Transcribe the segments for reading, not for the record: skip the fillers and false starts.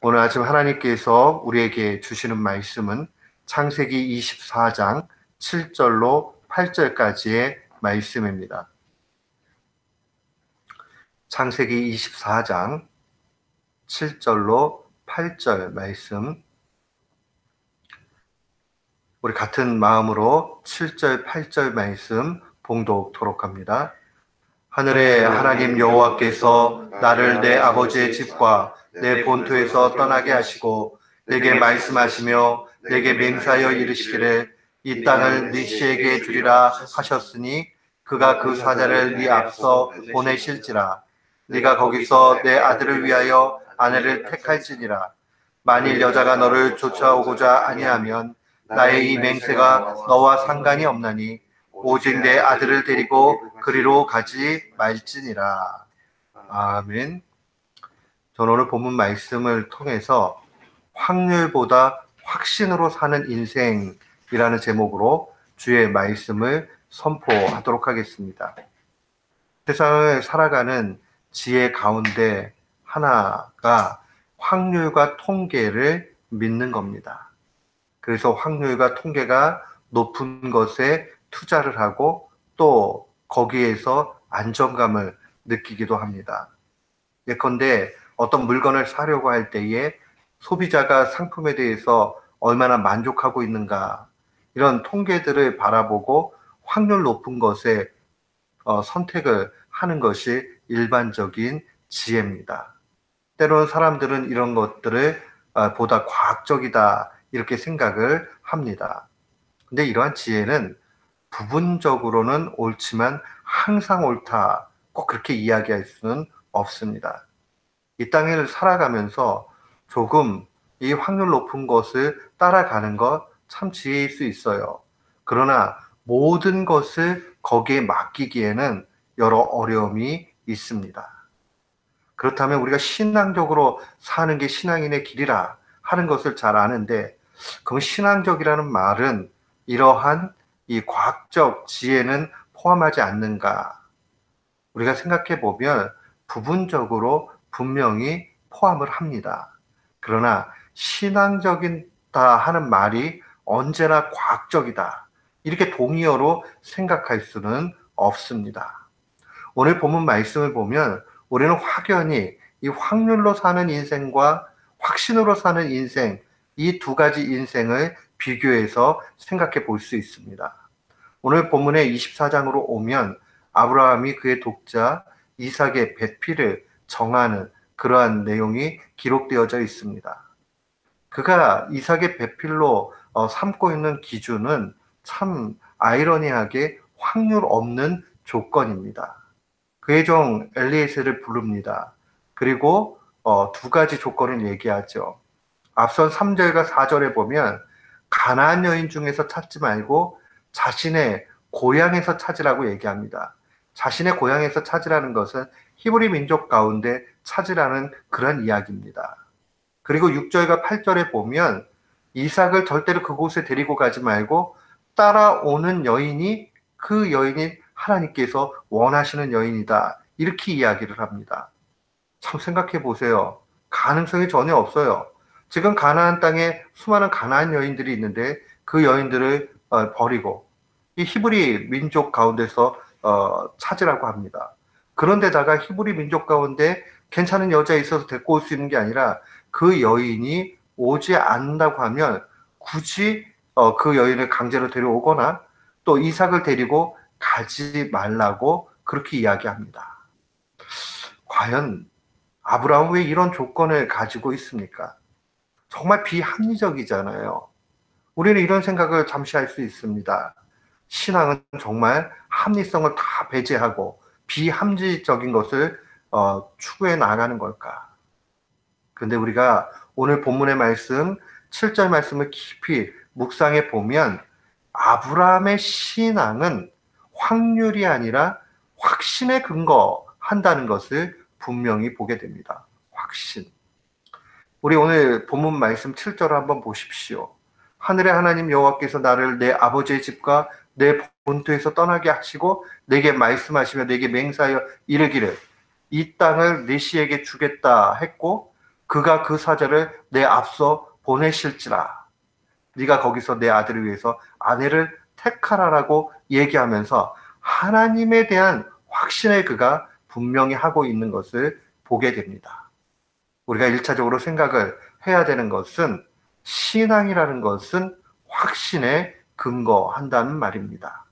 오늘 아침 하나님께서 우리에게 주시는 말씀은 창세기 24장 7절로 8절까지의 말씀입니다. 창세기 24장 7절로 8절 말씀, 우리 같은 마음으로 7절, 8절 말씀 봉독토록 합니다. 하늘의 하나님 여호와께서 나를 내 아버지의 집과 내 본토에서 떠나게 하시고 내게 말씀하시며 내게 맹세하여 이르시기를 이 땅을 네 씨에게 주리라 하셨으니 그가 그 사자를 네 앞서 보내실지라. 네가 거기서 내 아들을 위하여 아내를 택할지니라. 만일 여자가 너를 쫓아오고자 아니하면 나의 이 맹세가 너와 상관이 없나니 오직 내 아들을 데리고 그리로 가지 말지니라. 아멘. 저는 오늘 본문 말씀을 통해서 확률보다 확신으로 사는 인생이라는 제목으로 주의 말씀을 선포하도록 하겠습니다. 세상을 살아가는 지혜 가운데 하나가 확률과 통계를 믿는 겁니다. 그래서 확률과 통계가 높은 것에 투자를 하고 또 거기에서 안정감을 느끼기도 합니다. 예컨대 어떤 물건을 사려고 할 때에 소비자가 상품에 대해서 얼마나 만족하고 있는가, 이런 통계들을 바라보고 확률 높은 것에 선택을 하는 것이 일반적인 지혜입니다. 때로는 사람들은 이런 것들을 보다 과학적이다 이렇게 생각을 합니다. 근데 이러한 지혜는 부분적으로는 옳지만 항상 옳다, 꼭 그렇게 이야기할 수는 없습니다. 이 땅을 살아가면서 조금 이 확률 높은 것을 따라가는 것 참 지혜일 수 있어요. 그러나 모든 것을 거기에 맡기기에는 여러 어려움이 있습니다. 그렇다면 우리가 신앙적으로 사는 게 신앙인의 길이라 하는 것을 잘 아는데, 그럼 신앙적이라는 말은 이러한 이 과학적 지혜는 포함하지 않는가? 우리가 생각해 보면 부분적으로 분명히 포함을 합니다. 그러나 신앙적이다 하는 말이 언제나 과학적이다, 이렇게 동의어로 생각할 수는 없습니다. 오늘 본문 말씀을 보면 우리는 확연히 이 확률로 사는 인생과 확신으로 사는 인생, 이 두 가지 인생을 비교해서 생각해 볼 수 있습니다. 오늘 본문의 24장으로 오면 아브라함이 그의 독자 이삭의 배필을 정하는 그러한 내용이 기록되어져 있습니다. 그가 이삭의 배필로 삼고 있는 기준은 참 아이러니하게 확률 없는 조건입니다. 그의 종 엘리에셀을 부릅니다. 그리고 두 가지 조건을 얘기하죠. 앞선 3절과 4절에 보면 가나안 여인 중에서 찾지 말고 자신의 고향에서 찾으라고 얘기합니다. 자신의 고향에서 찾으라는 것은 히브리 민족 가운데 찾으라는 그런 이야기입니다. 그리고 6절과 8절에 보면 이삭을 절대로 그곳에 데리고 가지 말고 따라오는 여인이 그 여인이 하나님께서 원하시는 여인이다, 이렇게 이야기를 합니다. 참 생각해 보세요. 가능성이 전혀 없어요. 지금 가나안 땅에 수많은 가나안 여인들이 있는데 그 여인들을 버리고 이 히브리 민족 가운데서 찾으라고 합니다. 그런데다가 히브리 민족 가운데 괜찮은 여자 있어서 데리고 올 수 있는 게 아니라 그 여인이 오지 않는다고 하면 굳이 그 여인을 강제로 데려오거나 또 이삭을 데리고 가지 말라고 그렇게 이야기합니다. 과연 아브라함은 왜 이런 조건을 가지고 있습니까? 정말 비합리적이잖아요. 우리는 이런 생각을 잠시 할 수 있습니다. 신앙은 정말 합리성을 다 배제하고 비합리적인 것을 추구해 나가는 걸까? 그런데 우리가 오늘 본문의 말씀 7절 말씀을 깊이 묵상해 보면 아브라함의 신앙은 확률이 아니라 확신에 근거한다는 것을 분명히 보게 됩니다. 확신. 우리 오늘 본문 말씀 7절을 한번 보십시오. 하늘의 하나님 여호와께서 나를 내 아버지의 집과 내 본토에서 떠나게 하시고 내게 말씀하시며 내게 맹세하여 이르기를 이 땅을 네 씨에게 주겠다 했고, 그가 그 사자를 내 앞서 보내실지라. 네가 거기서 내 아들을 위해서 아내를 택하라라고 얘기하면서 하나님에 대한 확신을 그가 분명히 하고 있는 것을 보게 됩니다. 우리가 1차적으로 생각을 해야 되는 것은 신앙이라는 것은 확신에 근거한다는 말입니다.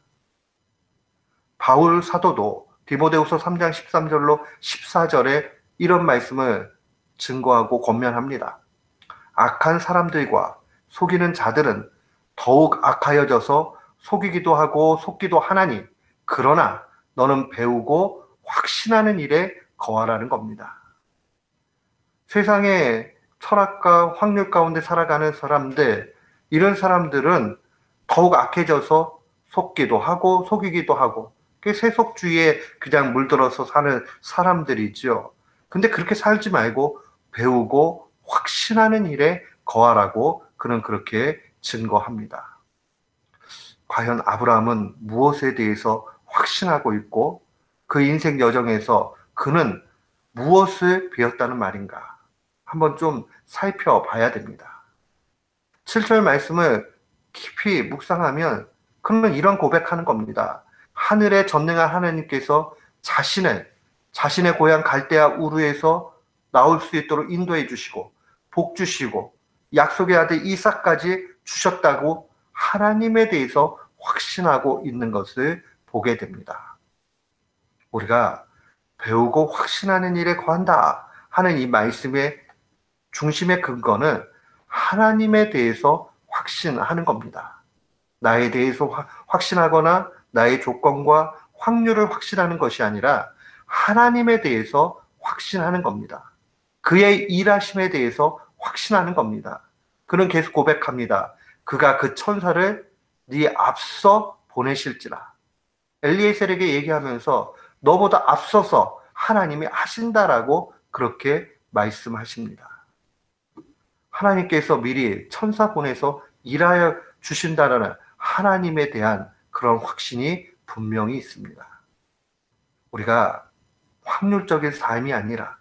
바울 사도도 디모데후서 3장 13절로 14절에 이런 말씀을 증거하고 권면합니다. 악한 사람들과 속이는 자들은 더욱 악하여져서 속이기도 하고 속기도 하나니 그러나 너는 배우고 확신하는 일에 거하라는 겁니다. 세상에 철학과 확률 가운데 살아가는 사람들, 이런 사람들은 더욱 악해져서 속기도 하고 속이기도 하고 세속주의에 그냥 물들어서 사는 사람들이죠. 근데 그렇게 살지 말고 배우고 확신하는 일에 거하라고 그는 그렇게 증거합니다. 과연 아브라함은 무엇에 대해서 확신하고 있고 그 인생 여정에서 그는 무엇을 배웠다는 말인가? 한번 좀 살펴봐야 됩니다. 7절 말씀을 깊이 묵상하면 그는 이런 고백하는 겁니다. 하늘에 전능한 하나님께서 자신의 고향 갈대아 우르에서 나올 수 있도록 인도해 주시고 복 주시고 약속의 아들 이삭까지 주셨다고 하나님에 대해서 확신하고 있는 것을 보게 됩니다. 우리가 배우고 확신하는 일에 거한다 하는 이 말씀의 중심의 근거는 하나님에 대해서 확신하는 겁니다. 나에 대해서 확신하거나 나의 조건과 확률을 확신하는 것이 아니라 하나님에 대해서 확신하는 겁니다. 그의 일하심에 대해서 확신하는 겁니다. 그는 계속 고백합니다. 그가 그 천사를 네 앞서 보내실지라. 엘리에셀에게 얘기하면서 너보다 앞서서 하나님이 하신다라고 그렇게 말씀하십니다. 하나님께서 미리 천사 보내서 일하여 주신다라는 하나님에 대한 그런 확신이 분명히 있습니다. 우리가 확률적인 삶이 아니라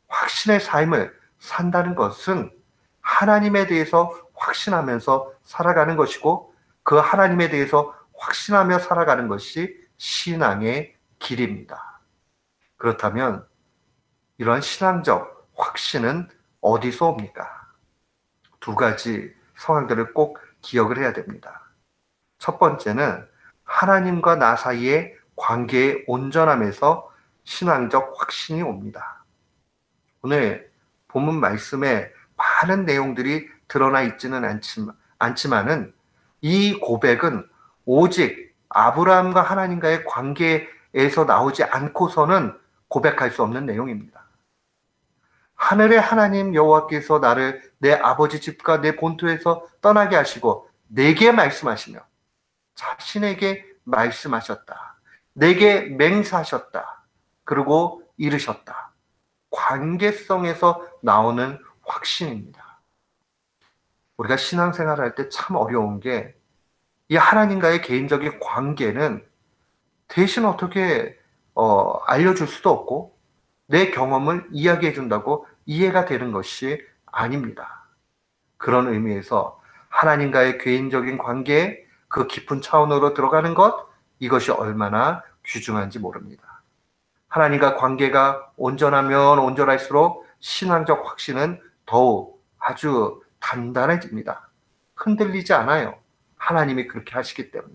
확신의 삶을 산다는 것은 하나님에 대해서 확신하면서 살아가는 것이고 그 하나님에 대해서 확신하며 살아가는 것이 신앙의 길입니다. 그렇다면 이런 신앙적 확신은 어디서 옵니까? 두 가지 상황들을 꼭 기억을 해야 됩니다. 첫 번째는 하나님과 나 사이의 관계의 온전함에서 신앙적 확신이 옵니다. 오늘 본문 말씀에 많은 내용들이 드러나 있지는 않지만은 이 고백은 오직 아브라함과 하나님과의 관계에서 나오지 않고서는 고백할 수 없는 내용입니다. 하늘의 하나님 여호와께서 나를 내 아버지 집과 내 본토에서 떠나게 하시고 내게 말씀하시며 자신에게 말씀하셨다. 내게 맹세하셨다. 그리고 이르셨다. 관계성에서 나오는 확신입니다. 우리가 신앙생활을 할 때 참 어려운 게 이 하나님과의 개인적인 관계는 대신 어떻게 알려줄 수도 없고 내 경험을 이야기해 준다고 이해가 되는 것이 아닙니다. 그런 의미에서 하나님과의 개인적인 관계에 그 깊은 차원으로 들어가는 것, 이것이 얼마나 귀중한지 모릅니다. 하나님과 관계가 온전하면 온전할수록 신앙적 확신은 더욱 아주 단단해집니다. 흔들리지 않아요. 하나님이 그렇게 하시기 때문에.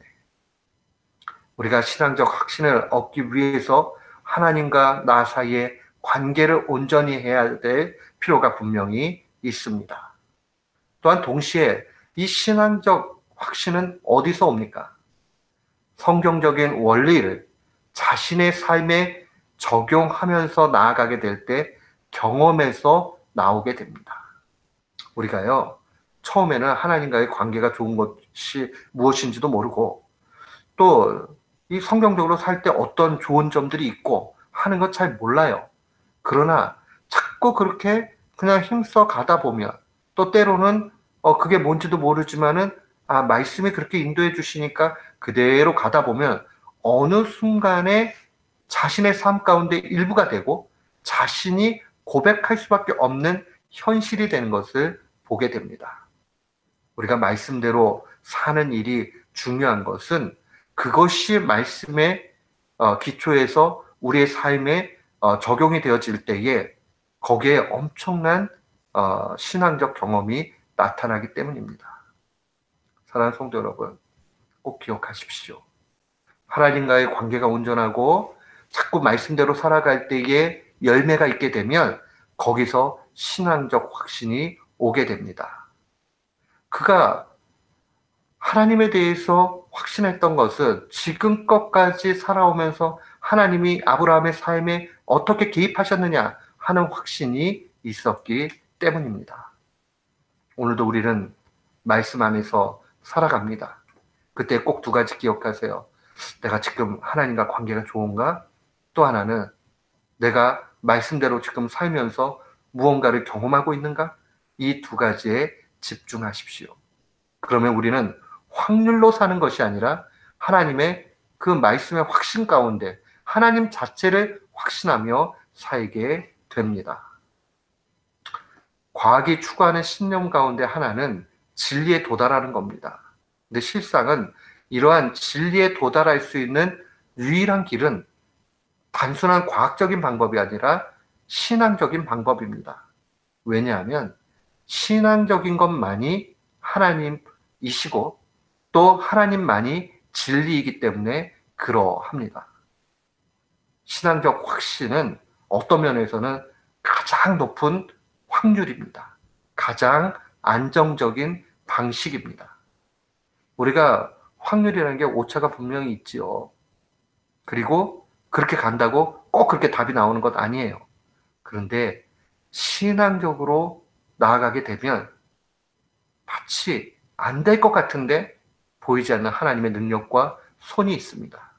우리가 신앙적 확신을 얻기 위해서 하나님과 나 사이의 관계를 온전히 해야 될 필요가 분명히 있습니다. 또한 동시에 이 신앙적 확신은 어디서 옵니까? 성경적인 원리를 자신의 삶에 적용하면서 나아가게 될 때 경험에서 나오게 됩니다. 우리가요, 처음에는 하나님과의 관계가 좋은 것이 무엇인지도 모르고 또 이 성경적으로 살 때 어떤 좋은 점들이 있고 하는 것 잘 몰라요. 그러나 자꾸 그렇게 그냥 힘써 가다 보면 또 때로는 그게 뭔지도 모르지만은 말씀이 그렇게 인도해 주시니까 그대로 가다 보면 어느 순간에 자신의 삶 가운데 일부가 되고 자신이 고백할 수밖에 없는 현실이 되는 것을 보게 됩니다. 우리가 말씀대로 사는 일이 중요한 것은 그것이 말씀의 기초에서 우리의 삶에 적용이 되어질 때에 거기에 엄청난 신앙적 경험이 나타나기 때문입니다. 사랑하는 성도 여러분, 꼭 기억하십시오. 하나님과의 관계가 온전하고 자꾸 말씀대로 살아갈 때에 열매가 있게 되면 거기서 신앙적 확신이 오게 됩니다. 그가 하나님에 대해서 확신했던 것은 지금껏까지 살아오면서 하나님이 아브라함의 삶에 어떻게 개입하셨느냐 하는 확신이 있었기 때문입니다. 오늘도 우리는 말씀 안에서 살아갑니다. 그때 꼭 두 가지 기억하세요. 내가 지금 하나님과 관계가 좋은가? 또 하나는 내가 말씀대로 지금 살면서 무언가를 경험하고 있는가? 이 두 가지에 집중하십시오. 그러면 우리는 확률로 사는 것이 아니라 하나님의 그 말씀의 확신 가운데 하나님 자체를 확신하며 살게 됩니다. 과학이 추구하는 신념 가운데 하나는 진리에 도달하는 겁니다. 근데 실상은 이러한 진리에 도달할 수 있는 유일한 길은 단순한 과학적인 방법이 아니라 신앙적인 방법입니다. 왜냐하면 신앙적인 것만이 하나님이시고 또 하나님만이 진리이기 때문에 그러합니다. 신앙적 확신은 어떤 면에서는 가장 높은 확률입니다. 가장 안정적인 방식입니다. 우리가 확률이라는 게 오차가 분명히 있지요. 그리고 그렇게 간다고 꼭 그렇게 답이 나오는 것 아니에요. 그런데 신앙적으로 나아가게 되면 마치 안 될 것 같은데 보이지 않는 하나님의 능력과 손이 있습니다.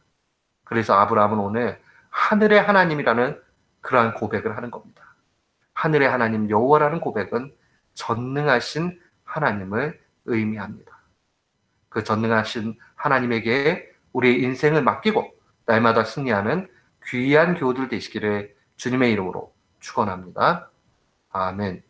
그래서 아브라함은 오늘 하늘의 하나님이라는 그러한 고백을 하는 겁니다. 하늘의 하나님 여호와라는 고백은 전능하신 하나님을 의미합니다. 그 전능하신 하나님에게 우리의 인생을 맡기고 날마다 승리하는 귀한 교우들 되시기를 주님의 이름으로 축원합니다. 아멘.